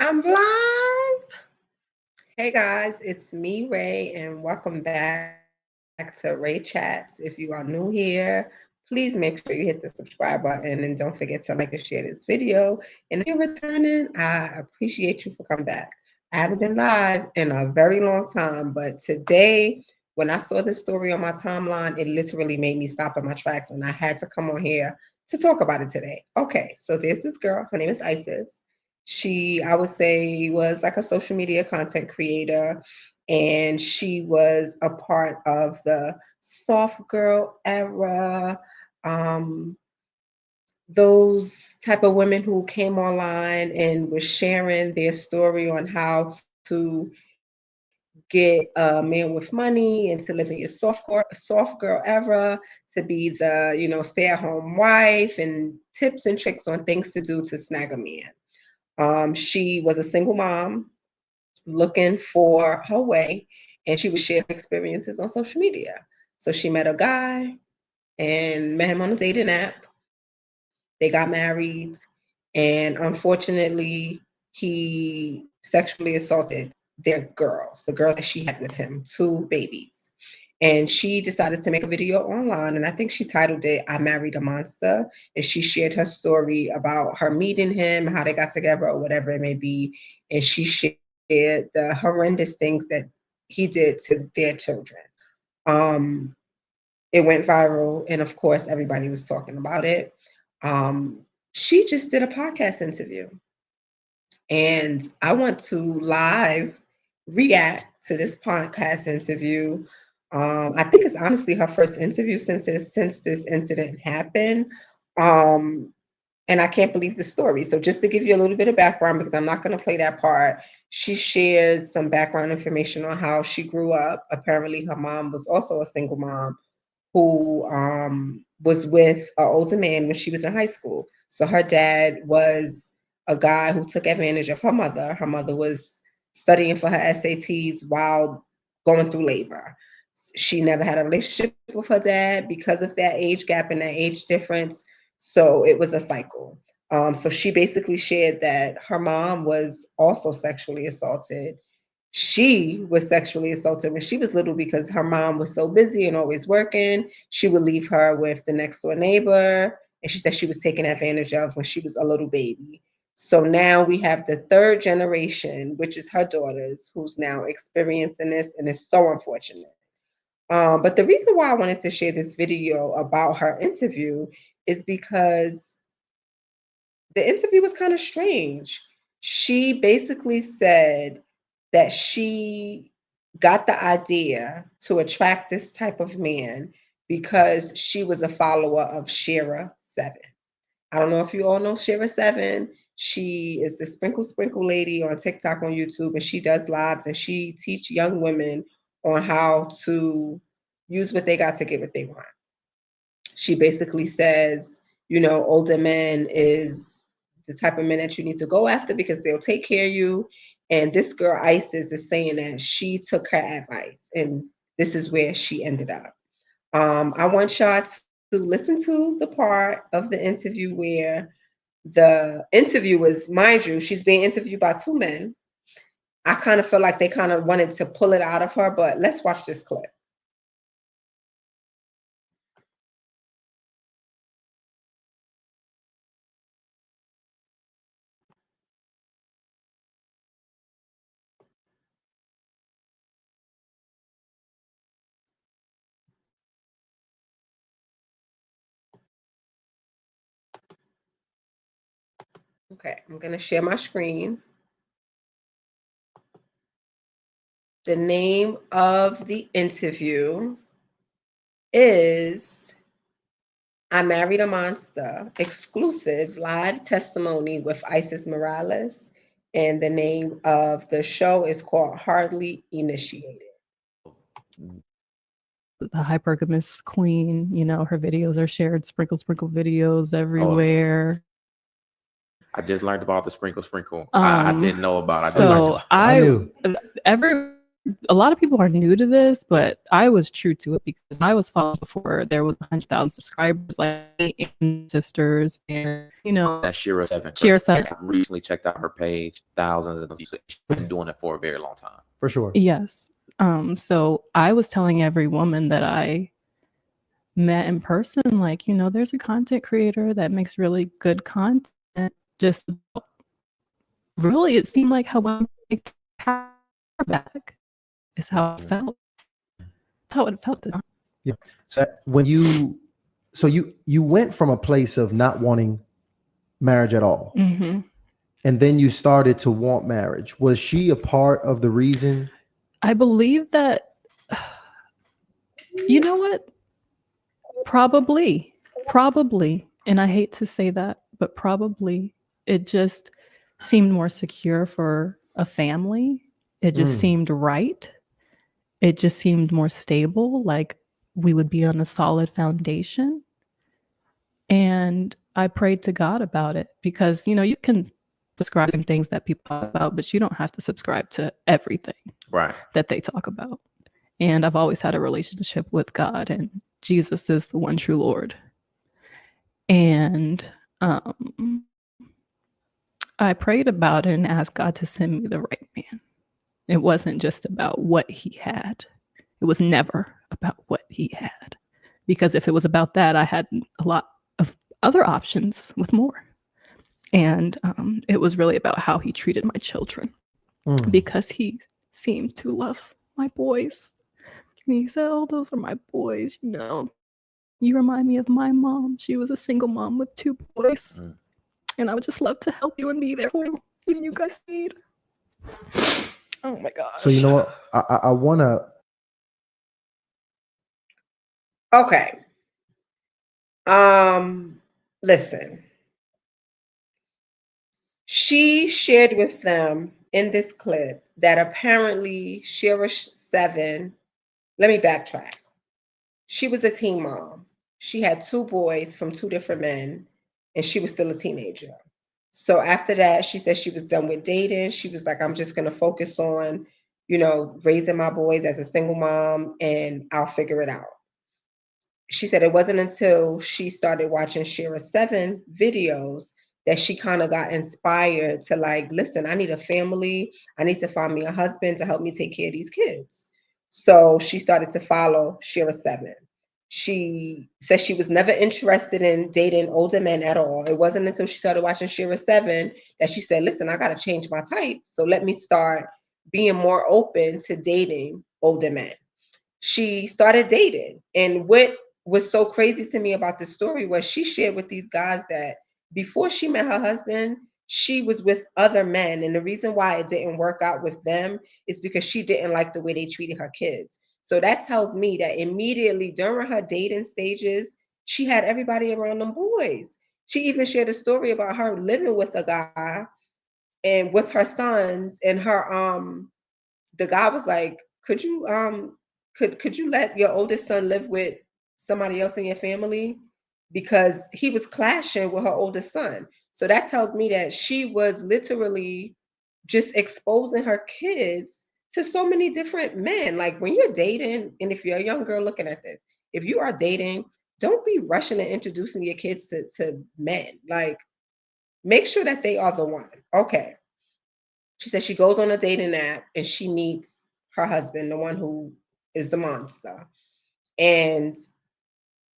I'm live. Hey guys, it's me, Ray, and welcome back to Ray Chats. If you are new here, please make sure you hit the subscribe button and don't forget to like and share this video. And if you're returning, I appreciate you for coming back. I haven't been live in a very long time, but today, when I saw this story on my timeline, it literally made me stop in my tracks and I had to come on here to talk about it today. Okay, so there's this girl, her name is Isis. She, I would say, was like a social media content creator, and she was a part of the soft girl era. Um, those type of women who came online and were sharing their story on how to get a man with money and to live in your soft girl era, to be the stay-at-home wife, and tips and tricks on things to do to snag a man. She was a single mom looking for her way, and she would share her experiences on social media. So she met a guy and met him on a dating app. They got married, and unfortunately, he sexually assaulted their girls, the girls that she had with him, two babies. And she decided to make a video online, and I think she titled it "I Married a Monster." And she shared her story about her meeting him, how they got together, or whatever it may be. And she shared the horrendous things that he did to their children. Um, it went viral, and of course, everybody was talking about it. She just did a podcast interview, and I want to live react to this podcast interview. I think it's honestly her first interview since this incident happened. Um, and I can't believe the story. So just to give you a little bit of background, because I'm not going to play that part, she shares some background information on how she grew up. Apparently, her mom was also a single mom who was with an older man when she was in high school. So her dad was a guy who took advantage of her mother. Her mother was studying for her SATs while going through labor. She never had a relationship with her dad because of that age gap and that age difference. So it was a cycle. So she basically shared that her mom was also sexually assaulted. She was sexually assaulted when she was little because her mom was so busy and always working. She would leave her with the next door neighbor. And she said she was taken advantage of when she was a little baby. So now we have the third generation, which is her daughters, who's now experiencing this, and it's so unfortunate. But the reason why I wanted to share this video about her interview is because the interview was kind of strange. She basically said that she got the idea to attract this type of man because she was a follower of Shira Seven. I don't know if you all know Shira Seven. She is the sprinkle lady on TikTok, on YouTube, and she does lives and she teach young women on how to use what they got to get what they want. She basically says, older men is the type of men that you need to go after because they'll take care of you. And this girl, Isis, is saying that she took her advice and this is where she ended up. I want y'all to listen to the part of the interview where the interviewers, mind you, she's being interviewed by two men. I kind of feel like they kind of wanted to pull it out of her, but let's watch this clip. Okay, I'm going to share my screen. The name of the interview is "I Married a Monster," exclusive live testimony with Isis Morales. And the name of the show is called Hardly Initiated. The hypergamous queen, her videos are shared, sprinkle videos everywhere. I just learned about the sprinkle. I didn't know about it. I knew. a lot of people are new to this, but I was true to it because I was following before there was 100,000 subscribers, like sisters, and That's Shira 7. Shira 7. I recently checked out her page. Thousands of views. She's been doing it for a very long time. For sure. Yes. So I was telling every woman that I met in person, like, there's a content creator that makes really good content. Just really, it seemed like how women take power back is how it felt. How it felt. Yeah. So you went from a place of not wanting marriage at all, Mm-hmm. and then you started to want marriage. Was she a part of the reason? I believe that. You know what? Probably, and I hate to say that, but probably it just seemed more secure for a family. It just seemed right. It just seemed more stable, like we would be on a solid foundation. And I prayed to God about it because, you can subscribe to things that people talk about, but you don't have to subscribe to everything that they talk about. And I've always had a relationship with God, and Jesus is the one true Lord. And I prayed about it and asked God to send me the right man. It wasn't just about what he had. It was never about what he had. Because if it was about that, I had a lot of other options with more. And it was really about how he treated my children. Because he seemed to love my boys. And he said, "Oh, those are my boys, You remind me of my mom. She was a single mom with 2 boys. And I would just love to help you and be there for you when you guys need." Oh my gosh. So you know what? I want to. Okay. Listen. She shared with them in this clip that apparently Shira 7, let me backtrack. She was a teen mom. She had 2 boys from 2 different men, and she was still a teenager. So after that, she said she was done with dating. She was like, I'm just going to focus on, raising my boys as a single mom, and I'll figure it out. She said it wasn't until she started watching Shira 7 videos that she kind of got inspired to like, listen, I need a family. I need to find me a husband to help me take care of these kids. So she started to follow Shira 7. She said she was never interested in dating older men at all. It wasn't until she started watching Shira 7 that she said, listen, I got to change my type. So let me start being more open to dating older men. She started dating. And what was so crazy to me about this story was she shared with these guys that before she met her husband, she was with other men. And the reason why it didn't work out with them is because she didn't like the way they treated her kids. So that tells me that immediately during her dating stages, she had everybody around them boys. She even shared a story about her living with a guy and with her sons, and the guy was like, could you let your oldest son live with somebody else in your family? Because he was clashing with her oldest son. So that tells me that she was literally just exposing her kids to so many different men. Like when you're dating, and if you're a young girl looking at this, if you are dating, don't be rushing and introducing your kids to men. Like, make sure that they are the one. Okay. She says she goes on a dating app and she meets her husband, the one who is the monster. And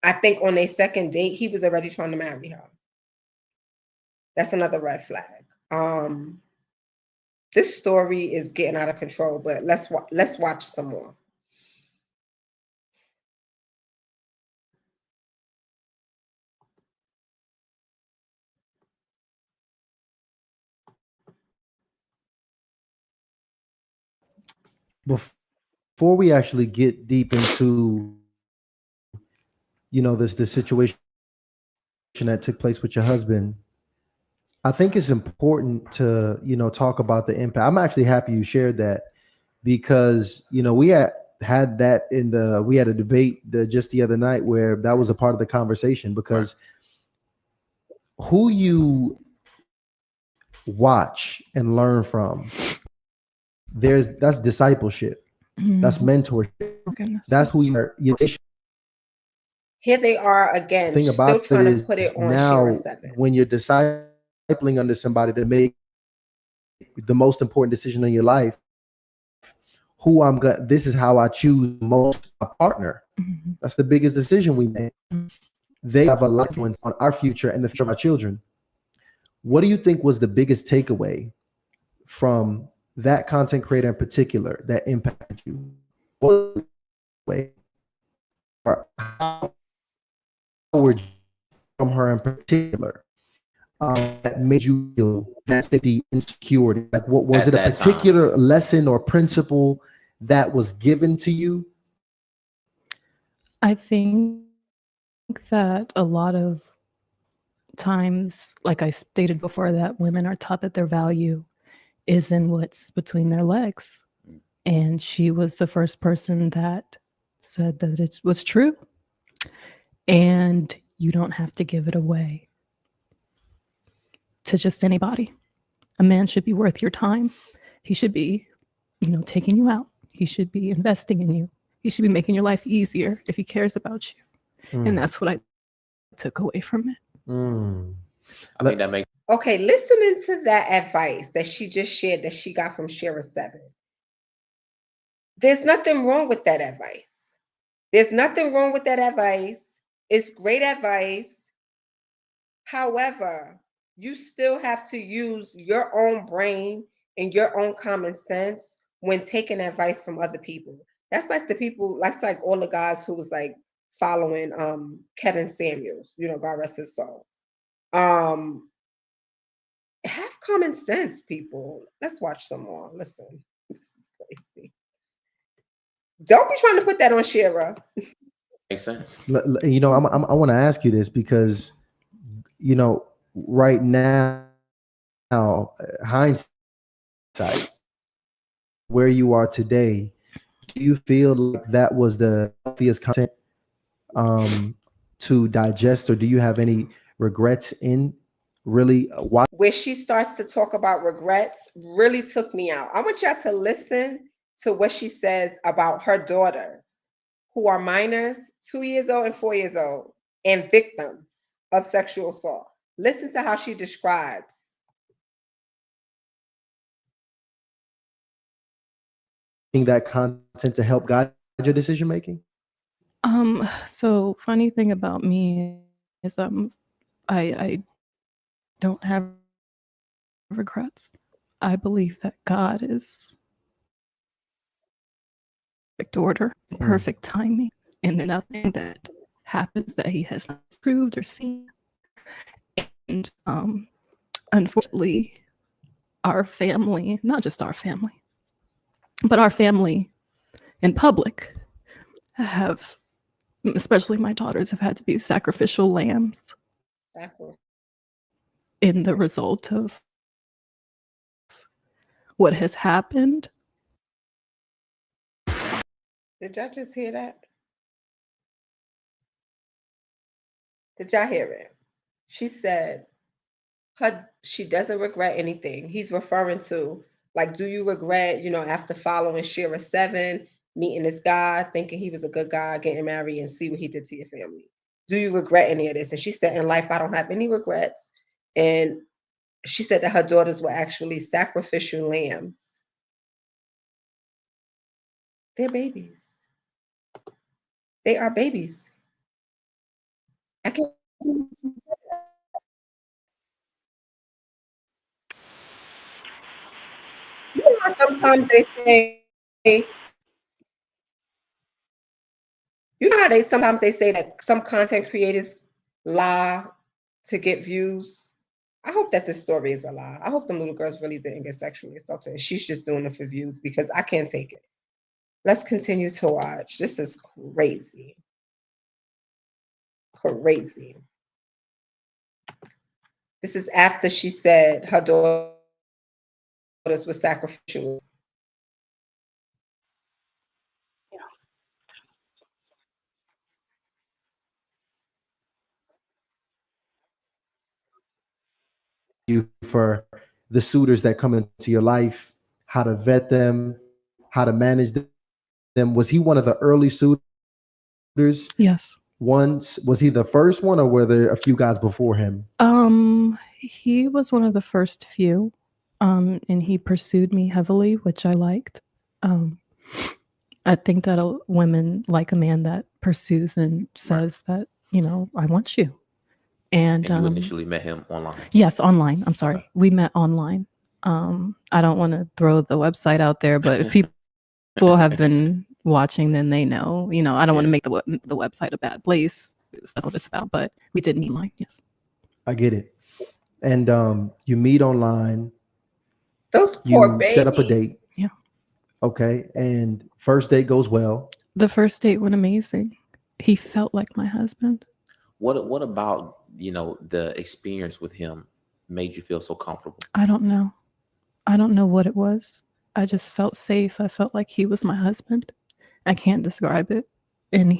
I think on their second date, he was already trying to marry her. That's another red flag. This story is getting out of control, but let's watch some more. Before we actually get deep into, this situation that took place with your husband, I think it's important to, talk about the impact. I'm actually happy you shared that because, we had that we had a debate just the other night where that was a part of the conversation, because who you watch and learn from, that's discipleship. That's mentorship. Oh, goodness. That's who you are. Here they are again, Thing still about trying it to is put it on now Shira 7. when you're discipling under somebody to make the most important decision in your life, this is how I choose most a partner. Mhm. That's the biggest decision we make. Mhm. They have a life influence on our future and the future of our children. What do you think was the biggest takeaway from that content creator in particular that impacted you? What was the way, or how were you from her in particular that made you feel that safety insecurity? Like, what was At it? A that time. particular lesson or principle that was given to you? I think that a lot of times, like I stated before, that women are taught that their value is in what's between their legs. And she was the first person that said that it was true. And you don't have to give it away to just anybody. A man should be worth your time. He should be, taking you out. He should be investing in you. He should be making your life easier if he cares about you. And that's what I took away from it. I think that makes Okay, listening to that advice that she just shared that she got from Shira 7. There's nothing wrong with that advice. There's nothing wrong with that advice. It's great advice. However, you still have to use your own brain and your own common sense when taking advice from other people. That's like that's like all the guys who was like following Kevin Samuels, God rest his soul. Have common sense, people. Let's watch some more. Listen, this is crazy. Don't be trying to put that on Shira. makes sense. I want to ask you this because, right now, hindsight, where you are today, do you feel like that was the healthiest content to digest, or do you have any regrets in really why? Where she starts to talk about regrets really took me out. I want y'all to listen to what she says about her daughters who are minors, 2 years old and 4 years old, and victims of sexual assault. Listen to how she describes. That content to help guide your decision making? So funny thing about me is I don't have regrets. I believe that God is perfect order, perfect timing, and then nothing that happens that he has not proved or seen. And unfortunately, our family, not just our family, but our family in public have, especially my daughters, have had to be sacrificial lambs in the result of what has happened. Did y'all just hear that? Did y'all hear it? She said she doesn't regret anything. He's referring to, like, do you regret, after following Shira 7, meeting this guy, thinking he was a good guy, getting married, and see what he did to your family? Do you regret any of this? And she said, in life, I don't have any regrets. And she said that her daughters were actually sacrificial lambs. They're babies. They are babies. I can't. Sometimes they say, how sometimes they say that some content creators lie to get views. I hope that this story is a lie. I hope them little girls really didn't get sexually assaulted and she's just doing it for views, because I can't take it. Let's continue to watch. This is crazy. Crazy. This is after she said her daughters were sacrificial. You for the suitors that come into your life, how to vet them, how to manage them, Was he one of the early suitors? Yes. Was he the first one, or were there a few guys before him? He was one of the first few, and he pursued me heavily, which I liked. I think that women like a man that pursues and says that, I want you. And you initially met him online? Yes, online. I'm sorry. Okay. We met online. I don't want to throw the website out there, but if people have been watching, then they know. I don't want to make the website a bad place. That's what it's about. But we did meet online. Yes. I get it. And you meet online. Those poor You babies. set up a date. Yeah. Okay. And first date goes well. The first date went amazing. He felt like my husband. What about, the experience with him made you feel so comfortable? I don't know. I don't know what it was. I just felt safe. I felt like he was my husband. I can't describe it. And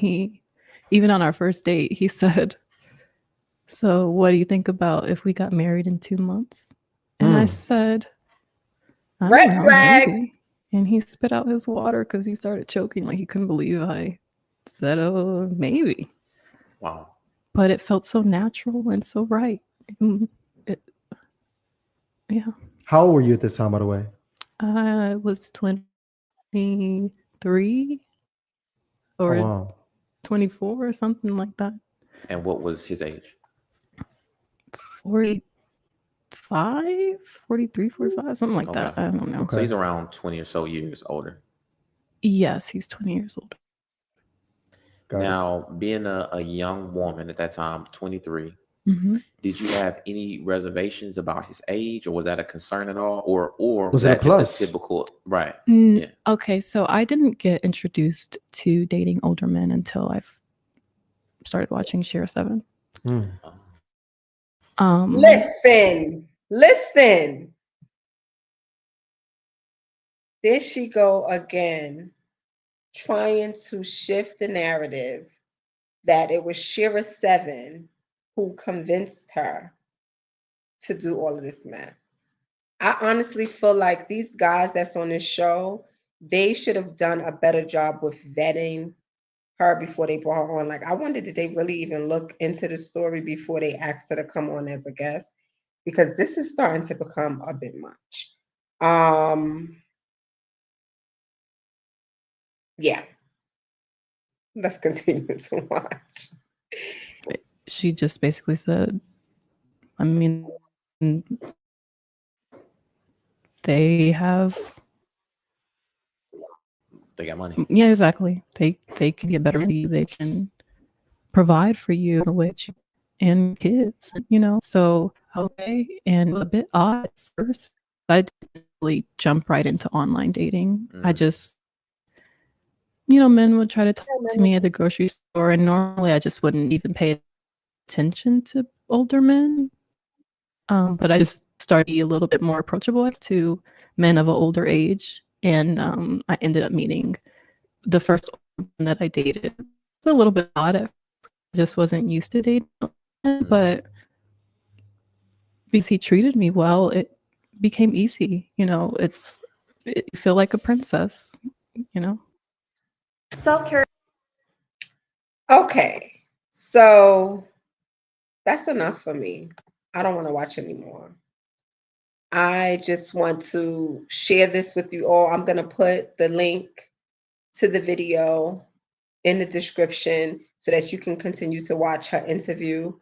even on our first date, he said, "So what do you think about if we got married in 2 months?" And I said, "I Red don't know, flag. maybe." And he spit out his water because he started choking, like he couldn't believe I said, "Oh, maybe." Wow. But it felt so natural and so right. Yeah. How old were you at this time, by the way? I was 23 or Oh, wow. 24 or something like that. And what was his age? 45, 43, 45, something like that. Okay. I don't know. Okay. So he's around 20 or so years older. Yes, he's 20 years old. Got it. Now, being a young woman at that time, 23, did you have any reservations about his age, or was that a concern at all? Or Was it a that plus? just a typical, right? Yeah. Okay, so I didn't get introduced to dating older men until I started watching Share 7. Listen. There she go again, trying to shift the narrative that it was Shira 7 who convinced her to do all of this mess. I honestly feel like these guys that's on this show, they should have done a better job with vetting her before they brought her on. Like, I wonder, did they really even look into the story before they asked her to come on as a guest? Because this is starting to become a bit much. Yeah. Let's continue to watch. She just basically said, I mean, they got money. Yeah, exactly. They can get better than you. They can provide for you in a way that you and kids, So okay, and a bit odd at first. I didn't really jump right into online dating. I just, men would try to talk to me at the grocery store, and normally I just wouldn't even pay attention to older men. But I just started a little bit more approachable to men of an older age, and I ended up meeting the first one that I dated. It's a little bit odd. I just wasn't used to dating, but because he treated me well, it became easy. You feel like a princess. Self-care. Okay, so that's enough for me. I don't want to watch anymore. I just want to share this with you all. I'm going to put the link to the video in the description so that you can continue to watch her interview.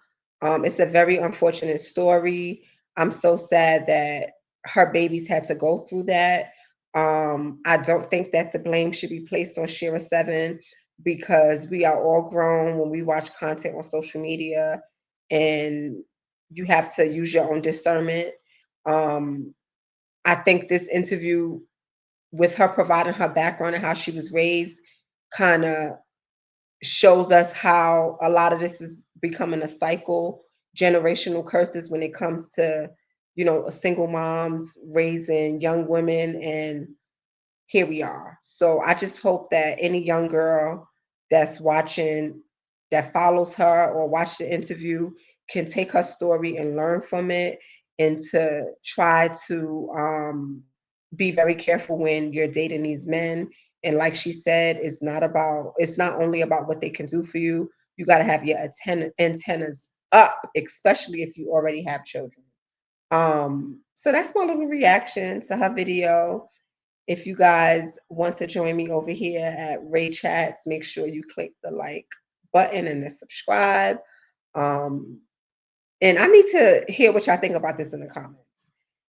It's a very unfortunate story. I'm so sad that her babies had to go through that. I don't think that the blame should be placed on Shira 7 because we are all grown when we watch content on social media, and you have to use your own discernment. I think this interview, with her providing her background and how she was raised, kind of shows us how a lot of this is becoming a cycle, generational curses when it comes to, single moms raising young women, and here we are. So I just hope that any young girl that's watching, that follows her or watch the interview, can take her story and learn from it, and to try to be very careful when you're dating these men, And like she said, it's not only about what they can do for you. You got to have your antennas up, especially if you already have children. So that's my little reaction to her video. If you guys want to join me over here at Ray Chats, make sure you click the like button and the subscribe. And I need to hear what y'all think about this in the comments.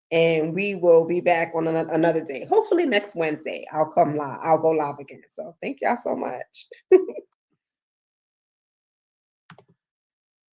And we will be back on another day. Hopefully next Wednesday, I'll come live. I'll go live again. So thank y'all so much.